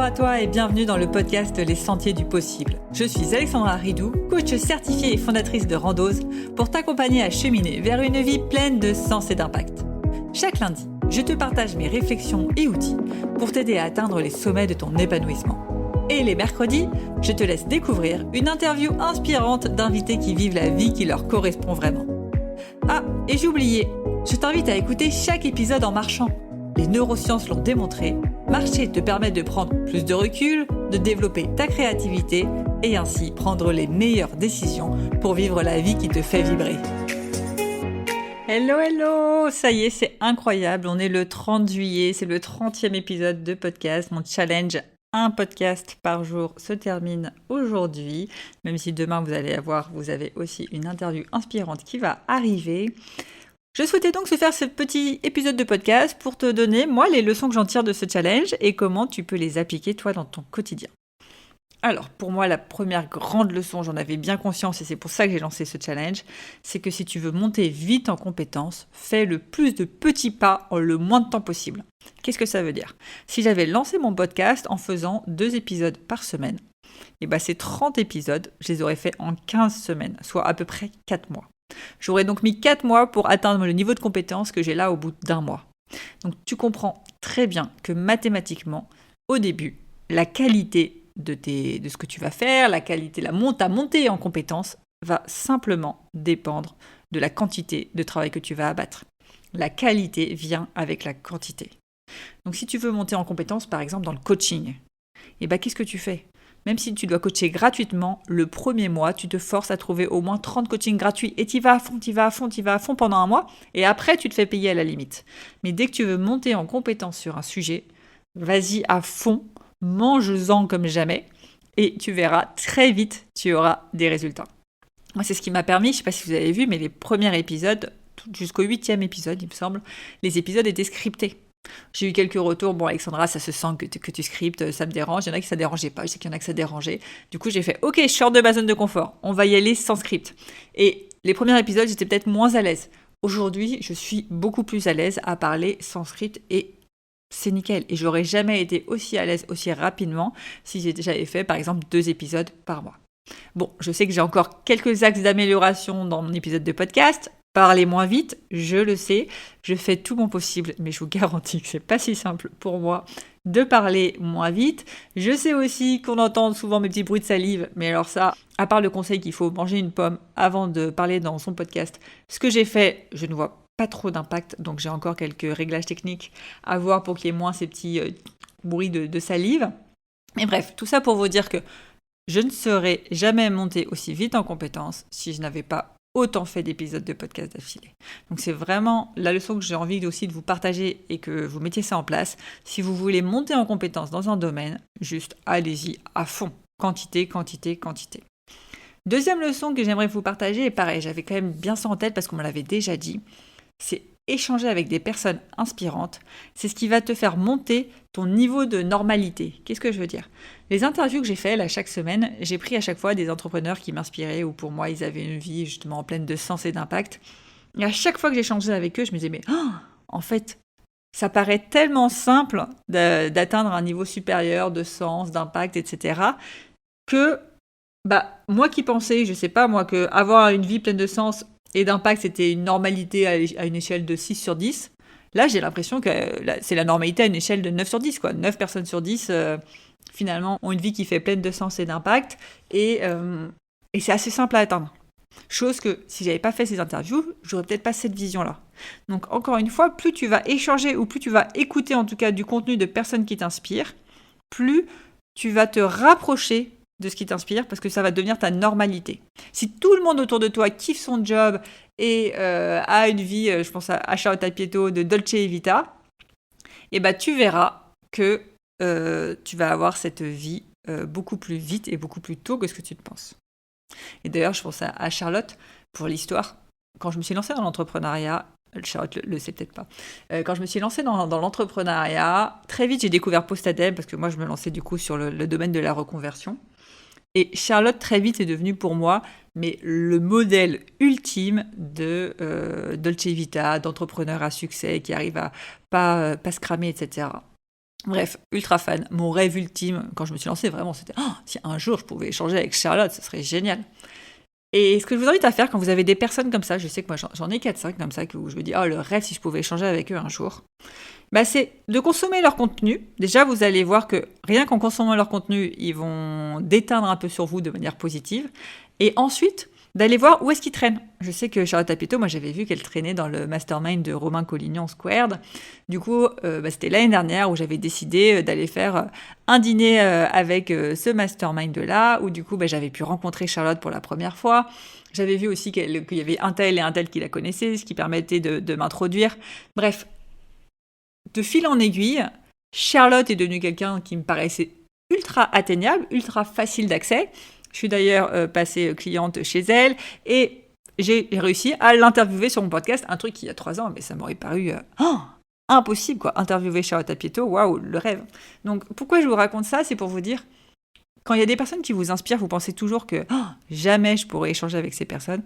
Bonjour à toi et bienvenue dans le podcast Les Sentiers du Possible. Je suis Alexandra Ridou, coach certifiée et fondatrice de Randose, pour t'accompagner à cheminer vers une vie pleine de sens et d'impact. Chaque lundi, je te partage mes réflexions et outils pour t'aider à atteindre les sommets de ton épanouissement. Et les mercredis, je te laisse découvrir une interview inspirante d'invités qui vivent la vie qui leur correspond vraiment. Ah, et j'ai oublié, je t'invite à écouter chaque épisode en marchant. Les neurosciences l'ont démontré, marcher te permet de prendre plus de recul, de développer ta créativité et ainsi prendre les meilleures décisions pour vivre la vie qui te fait vibrer. Hello, ça y est, c'est incroyable, on est le 30 juillet, c'est le 30e épisode de podcast, mon challenge un podcast par jour se termine aujourd'hui, même si demain vous avez aussi une interview inspirante qui va arriver. Je souhaitais donc faire ce petit épisode de podcast pour te donner, moi, les leçons que j'en tire de ce challenge et comment tu peux les appliquer, toi, dans ton quotidien. Alors, pour moi, la première grande leçon, j'en avais bien conscience et c'est pour ça que j'ai lancé ce challenge, c'est que si tu veux monter vite en compétences, fais le plus de petits pas en le moins de temps possible. Qu'est-ce que ça veut dire ? Si j'avais lancé mon podcast en faisant 2 épisodes par semaine, ces 30 épisodes, je les aurais faits en 15 semaines, soit à peu près 4 mois. J'aurais donc mis 4 mois pour atteindre le niveau de compétence que j'ai là au bout d'1 mois. Donc tu comprends très bien que mathématiquement, au début, la qualité de ce que tu vas faire, ta montée en compétences va simplement dépendre de la quantité de travail que tu vas abattre. La qualité vient avec la quantité. Donc si tu veux monter en compétences, par exemple dans le coaching, qu'est-ce que tu fais ? Même si tu dois coacher gratuitement, le premier mois, tu te forces à trouver au moins 30 coachings gratuits et tu vas à fond pendant 1 mois et après, tu te fais payer à la limite. Mais dès que tu veux monter en compétence sur un sujet, vas-y à fond, mange-en comme jamais et tu verras très vite, tu auras des résultats. Moi, c'est ce qui m'a permis, je ne sais pas si vous avez vu, mais les premiers épisodes, jusqu'au 8e épisode, il me semble, les épisodes étaient scriptés. J'ai eu quelques retours, Alexandra, ça se sent que tu scriptes, ça me dérange, il y en a qui ça dérangeait pas, je sais qu'il y en a qui ça dérangeait. Du coup, j'ai fait, ok, je sors de ma zone de confort, on va y aller sans script. Et les premiers épisodes, j'étais peut-être moins à l'aise. Aujourd'hui, je suis beaucoup plus à l'aise à parler sans script et c'est nickel. Et j'aurais jamais été aussi à l'aise aussi rapidement si j'avais fait, par exemple, 2 épisodes par mois. Bon, je sais que j'ai encore quelques axes d'amélioration dans mon épisode de podcast. Parler moins vite, je le sais, je fais tout mon possible, mais je vous garantis que c'est pas si simple pour moi de parler moins vite. Je sais aussi qu'on entend souvent mes petits bruits de salive, mais alors ça, à part le conseil qu'il faut manger une pomme avant de parler dans son podcast, ce que j'ai fait, je ne vois pas trop d'impact, donc j'ai encore quelques réglages techniques à voir pour qu'il y ait moins ces petits bruits de salive. Et bref, tout ça pour vous dire que je ne serais jamais montée aussi vite en compétences si je n'avais pas autant fait d'épisodes de podcast d'affilée. Donc c'est vraiment la leçon que j'ai envie aussi de vous partager et que vous mettiez ça en place. Si vous voulez monter en compétence dans un domaine, juste allez-y à fond. Quantité, quantité, quantité. Deuxième leçon que j'aimerais vous partager, et pareil, j'avais quand même bien ça en tête parce qu'on me l'avait déjà dit, c'est échanger avec des personnes inspirantes. C'est ce qui va te faire monter ton niveau de normalité. Qu'est-ce que je veux dire ? Les interviews que j'ai faites là chaque semaine, j'ai pris à chaque fois des entrepreneurs qui m'inspiraient ou pour moi ils avaient une vie justement pleine de sens et d'impact. Et à chaque fois que j'échangeais avec eux, je me disais en fait, ça paraît tellement simple d'atteindre un niveau supérieur de sens, d'impact, etc. que moi qui pensais, je sais pas moi, que avoir une vie pleine de sens et d'impact c'était une normalité à une échelle de 6 sur 10, là j'ai l'impression que c'est la normalité à une échelle de 9 sur 10, quoi. 9 personnes sur 10 finalement ont une vie qui fait pleine de sens et d'impact et c'est assez simple à atteindre. Chose que si j'avais pas fait ces interviews, j'aurais peut-être pas cette vision-là. Donc encore une fois, plus tu vas échanger ou plus tu vas écouter en tout cas du contenu de personnes qui t'inspirent, plus tu vas te rapprocher de ce qui t'inspire parce que ça va devenir ta normalité. Si tout le monde autour de toi kiffe son job et a une vie, je pense à Charlotte Pieto de Dolce Vita, tu verras que tu vas avoir cette vie beaucoup plus vite et beaucoup plus tôt que ce que tu te penses. Et d'ailleurs, je pense à Charlotte pour l'histoire. Quand je me suis lancée dans l'entrepreneuriat, Charlotte le sait peut-être pas. Quand je me suis lancée dans l'entrepreneuriat, très vite j'ai découvert Postadem parce que moi je me lançais du coup sur le domaine de la reconversion. Et Charlotte très vite est devenue pour moi le modèle ultime de Dolce Vita, d'entrepreneur à succès qui arrive à pas se cramer, etc. Bref, ultra fan. Mon rêve ultime, quand je me suis lancée, vraiment, c'était si un jour je pouvais échanger avec Charlotte, ce serait génial. Et ce que je vous invite à faire quand vous avez des personnes comme ça, je sais que moi j'en ai 4-5 comme ça, où je me dis, le rêve si je pouvais échanger avec eux un jour, c'est de consommer leur contenu. Déjà, vous allez voir que rien qu'en consommant leur contenu, ils vont déteindre un peu sur vous de manière positive. Et ensuite, d'aller voir où est-ce qu'ils traînent. Je sais que Charlotte Apieto, moi j'avais vu qu'elle traînait dans le mastermind de Romain Collignon Squared. Du coup, c'était l'année dernière où j'avais décidé d'aller faire un dîner avec ce mastermind-là, où du coup j'avais pu rencontrer Charlotte pour la première fois. J'avais vu aussi qu'il y avait un tel et un tel qui la connaissaient, ce qui permettait de m'introduire. Bref, de fil en aiguille, Charlotte est devenue quelqu'un qui me paraissait ultra atteignable, ultra facile d'accès. Je suis d'ailleurs passée cliente chez elle et j'ai réussi à l'interviewer sur mon podcast, un truc qui y a 3 ans, mais ça m'aurait paru impossible, quoi. Interviewer Charlotte Apieto, waouh, le rêve. Donc pourquoi je vous raconte ça, c'est pour vous dire, quand il y a des personnes qui vous inspirent, vous pensez toujours que jamais je pourrais échanger avec ces personnes.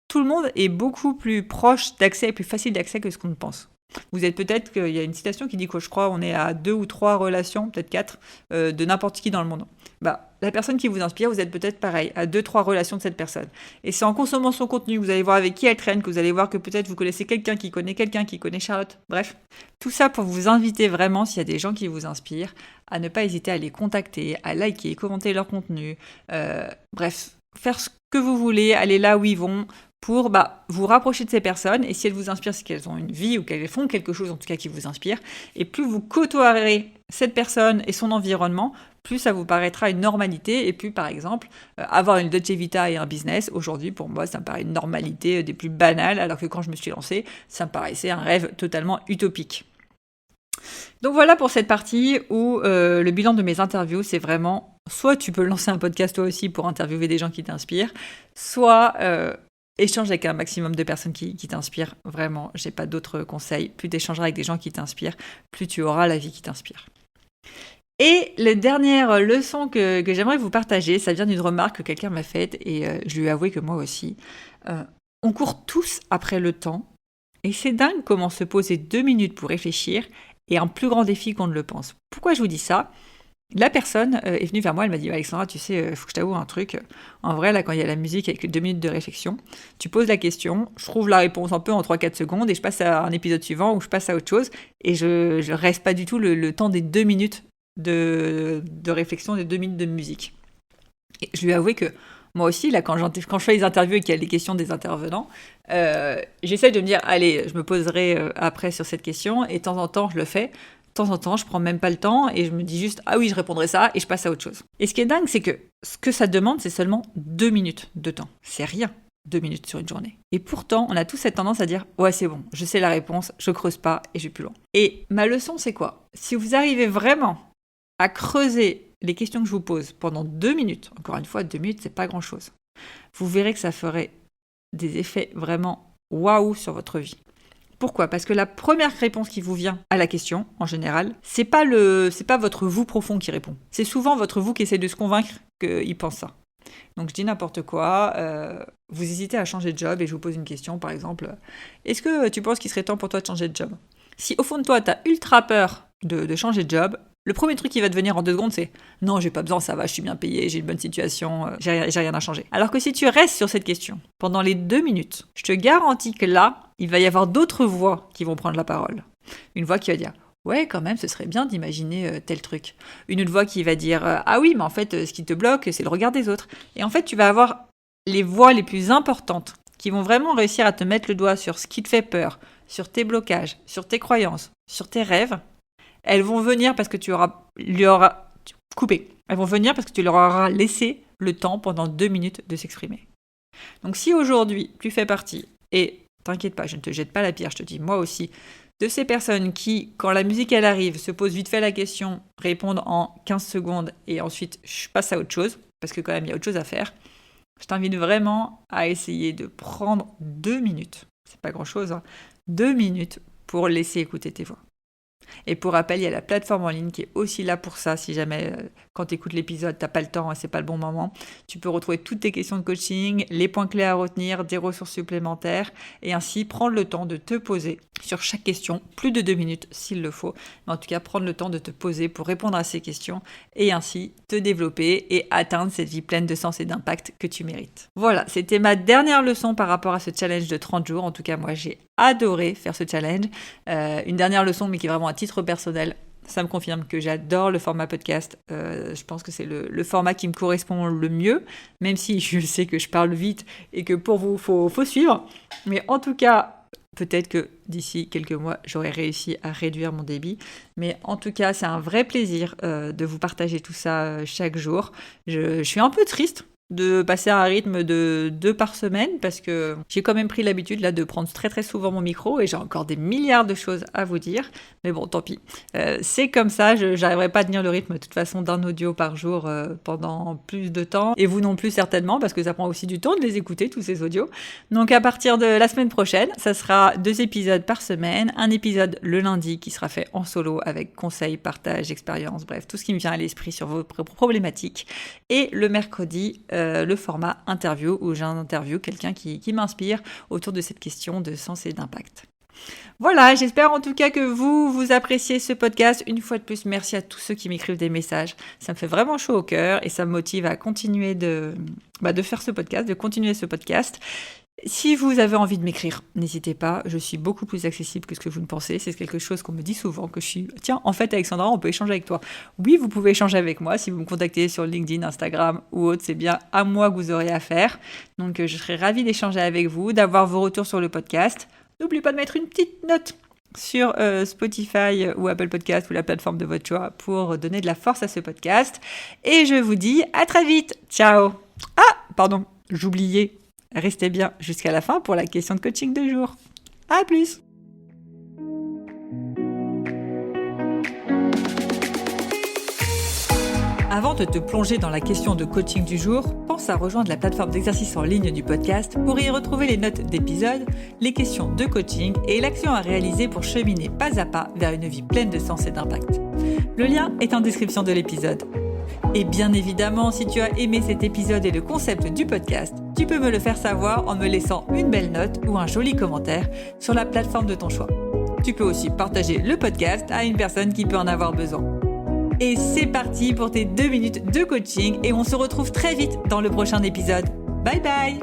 Tout le monde est beaucoup plus proche d'accès et plus facile d'accès que ce qu'on pense. Vous êtes peut-être qu'il y a une citation qui dit que je crois on est à 2 ou 3 relations, peut-être 4, de n'importe qui dans le monde. La personne qui vous inspire, vous êtes peut-être pareil, à 2-3 relations de cette personne. Et c'est en consommant son contenu, vous allez voir avec qui elle traîne, que vous allez voir que peut-être vous connaissez quelqu'un qui connaît Charlotte. Bref, tout ça pour vous inviter vraiment, s'il y a des gens qui vous inspirent, à ne pas hésiter à les contacter, à liker, commenter leur contenu. Bref, faire ce que vous voulez, aller là où ils vont, pour vous rapprocher de ces personnes, et si elles vous inspirent, c'est qu'elles ont une vie ou qu'elles font quelque chose en tout cas qui vous inspire, et plus vous côtoierez cette personne et son environnement, plus ça vous paraîtra une normalité, et plus par exemple, avoir une Dolce Vita et un business, aujourd'hui pour moi ça me paraît une normalité des plus banales, alors que quand je me suis lancée, ça me paraissait un rêve totalement utopique. Donc voilà pour cette partie où le bilan de mes interviews, c'est vraiment, soit tu peux lancer un podcast toi aussi pour interviewer des gens qui t'inspirent, soit échange avec un maximum de personnes qui t'inspirent. Vraiment, j'ai pas d'autres conseils. Plus tu échangeras avec des gens qui t'inspirent, plus tu auras la vie qui t'inspire. Et la dernière leçon que j'aimerais vous partager, ça vient d'une remarque que quelqu'un m'a faite, et je lui ai avoué que moi aussi. On court tous après le temps, et c'est dingue comment se poser 2 minutes pour réfléchir est un plus grand défi qu'on ne le pense. Pourquoi je vous dis ça ? La personne est venue vers moi, elle m'a dit Alexandra, tu sais, il faut que je t'avoue un truc. En vrai, là, quand il y a la musique avec les 2 minutes de réflexion, tu poses la question, je trouve la réponse un peu en 3-4 secondes et je passe à un épisode suivant ou je passe à autre chose et je reste pas du tout le temps des 2 minutes de réflexion, des 2 minutes de musique. Et je lui ai avoué que moi aussi, là, quand je fais les interviews et qu'il y a les questions des intervenants, j'essaie de me dire, allez, je me poserai après sur cette question, et de temps en temps, je le fais. De temps en temps, je prends même pas le temps, et je me dis juste, ah oui, je répondrai ça, et je passe à autre chose. Et ce qui est dingue, c'est que ce que ça demande, c'est seulement 2 minutes de temps. C'est rien, 2 minutes sur une journée. Et pourtant, on a tous cette tendance à dire, ouais, c'est bon, je sais la réponse, je creuse pas, et je vais plus loin. Et ma leçon, c'est quoi ? Si vous arrivez vraiment à creuser les questions que je vous pose pendant 2 minutes, encore une fois, 2 minutes, c'est pas grand-chose, vous verrez que ça ferait des effets vraiment waouh sur votre vie. Pourquoi ? Parce que la première réponse qui vous vient à la question, en général, c'est pas votre vous profond qui répond. C'est souvent votre vous qui essaie de se convaincre qu'il pense ça. Donc je dis n'importe quoi, vous hésitez à changer de job et je vous pose une question, par exemple, est-ce que tu penses qu'il serait temps pour toi de changer de job ? Si au fond de toi, tu as ultra peur de changer de job, le premier truc qui va te venir en 2 secondes, c'est « Non, j'ai pas besoin, ça va, je suis bien payé, j'ai une bonne situation, j'ai rien à changer. » Alors que si tu restes sur cette question pendant les 2 minutes, je te garantis que là, il va y avoir d'autres voix qui vont prendre la parole. Une voix qui va dire « Ouais, quand même, ce serait bien d'imaginer tel truc. » Une autre voix qui va dire « Ah oui, mais en fait, ce qui te bloque, c'est le regard des autres. » Et en fait, tu vas avoir les voix les plus importantes qui vont vraiment réussir à te mettre le doigt sur ce qui te fait peur, sur tes blocages, sur tes croyances, sur tes rêves. Elles vont venir parce que tu leur auras coupé. Elles vont venir parce que tu leur auras laissé le temps pendant 2 minutes de s'exprimer. Donc si aujourd'hui tu fais partie, et t'inquiète pas, je ne te jette pas la pierre, je te dis moi aussi, de ces personnes qui, quand la musique elle arrive, se posent vite fait la question, répondent en 15 secondes et ensuite je passe à autre chose, parce que quand même il y a autre chose à faire, je t'invite vraiment à essayer de prendre 2 minutes, c'est pas grand chose, 2 minutes pour laisser écouter tes voix. Et pour rappel, il y a la plateforme en ligne qui est aussi là pour ça. Si jamais, quand tu écoutes l'épisode, tu n'as pas le temps et c'est pas le bon moment, tu peux retrouver toutes tes questions de coaching, les points clés à retenir, des ressources supplémentaires et ainsi prendre le temps de te poser sur chaque question, plus de 2 minutes s'il le faut. Mais en tout cas, prendre le temps de te poser pour répondre à ces questions et ainsi te développer et atteindre cette vie pleine de sens et d'impact que tu mérites. Voilà, c'était ma dernière leçon par rapport à ce challenge de 30 jours. En tout cas, moi, j'ai adoré faire ce challenge. Une dernière leçon, mais qui est vraiment à titre personnel. Ça me confirme que j'adore le format podcast. Je pense que c'est le format qui me correspond le mieux, même si je sais que je parle vite et que pour vous, faut suivre. Mais en tout cas, peut-être que d'ici quelques mois, j'aurai réussi à réduire mon débit. Mais en tout cas, c'est un vrai plaisir de vous partager tout ça chaque jour. Je suis un peu triste de passer à un rythme de 2 par semaine parce que j'ai quand même pris l'habitude là de prendre très très souvent mon micro et j'ai encore des milliards de choses à vous dire, mais bon tant pis, c'est comme ça, j'arriverai pas à tenir le rythme de toute façon d'un audio par jour pendant plus de temps et vous non plus certainement parce que ça prend aussi du temps de les écouter tous ces audios. Donc à partir de la semaine prochaine, ça sera 2 épisodes par semaine, un épisode le lundi qui sera fait en solo avec conseils, partage, expérience, bref tout ce qui me vient à l'esprit sur vos problématiques, et le mercredi le format interview où j'interviewe quelqu'un qui m'inspire autour de cette question de sens et d'impact. Voilà, j'espère en tout cas que vous appréciez ce podcast. Une fois de plus, merci à tous ceux qui m'écrivent des messages. Ça me fait vraiment chaud au cœur et ça me motive à continuer de faire ce podcast, de continuer ce podcast. Si vous avez envie de m'écrire, n'hésitez pas, je suis beaucoup plus accessible que ce que vous ne pensez. C'est quelque chose qu'on me dit souvent, que je suis... Tiens, en fait, Alexandra, on peut échanger avec toi. Oui, vous pouvez échanger avec moi. Si vous me contactez sur LinkedIn, Instagram ou autre, c'est bien à moi que vous aurez affaire. Donc, je serai ravie d'échanger avec vous, d'avoir vos retours sur le podcast. N'oubliez pas de mettre une petite note sur Spotify ou Apple Podcast ou la plateforme de votre choix pour donner de la force à ce podcast. Et je vous dis à très vite. Ciao. Ah, pardon, j'oubliais. Restez bien jusqu'à la fin pour la question de coaching du jour. À plus! Avant de te plonger dans la question de coaching du jour, pense à rejoindre la plateforme d'exercice en ligne du podcast pour y retrouver les notes d'épisode, les questions de coaching et l'action à réaliser pour cheminer pas à pas vers une vie pleine de sens et d'impact. Le lien est en description de l'épisode. Et bien évidemment, si tu as aimé cet épisode et le concept du podcast, tu peux me le faire savoir en me laissant une belle note ou un joli commentaire sur la plateforme de ton choix. Tu peux aussi partager le podcast à une personne qui peut en avoir besoin. Et c'est parti pour tes 2 minutes de coaching et on se retrouve très vite dans le prochain épisode. Bye bye!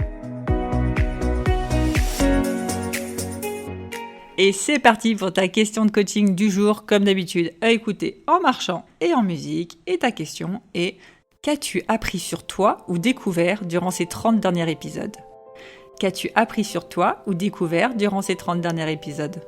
Et c'est parti pour ta question de coaching du jour, comme d'habitude, à écouter en marchant et en musique. Et ta question est: qu'as-tu appris sur toi ou découvert durant ces 30 derniers épisodes? Qu'as-tu appris sur toi ou découvert durant ces 30 derniers épisodes?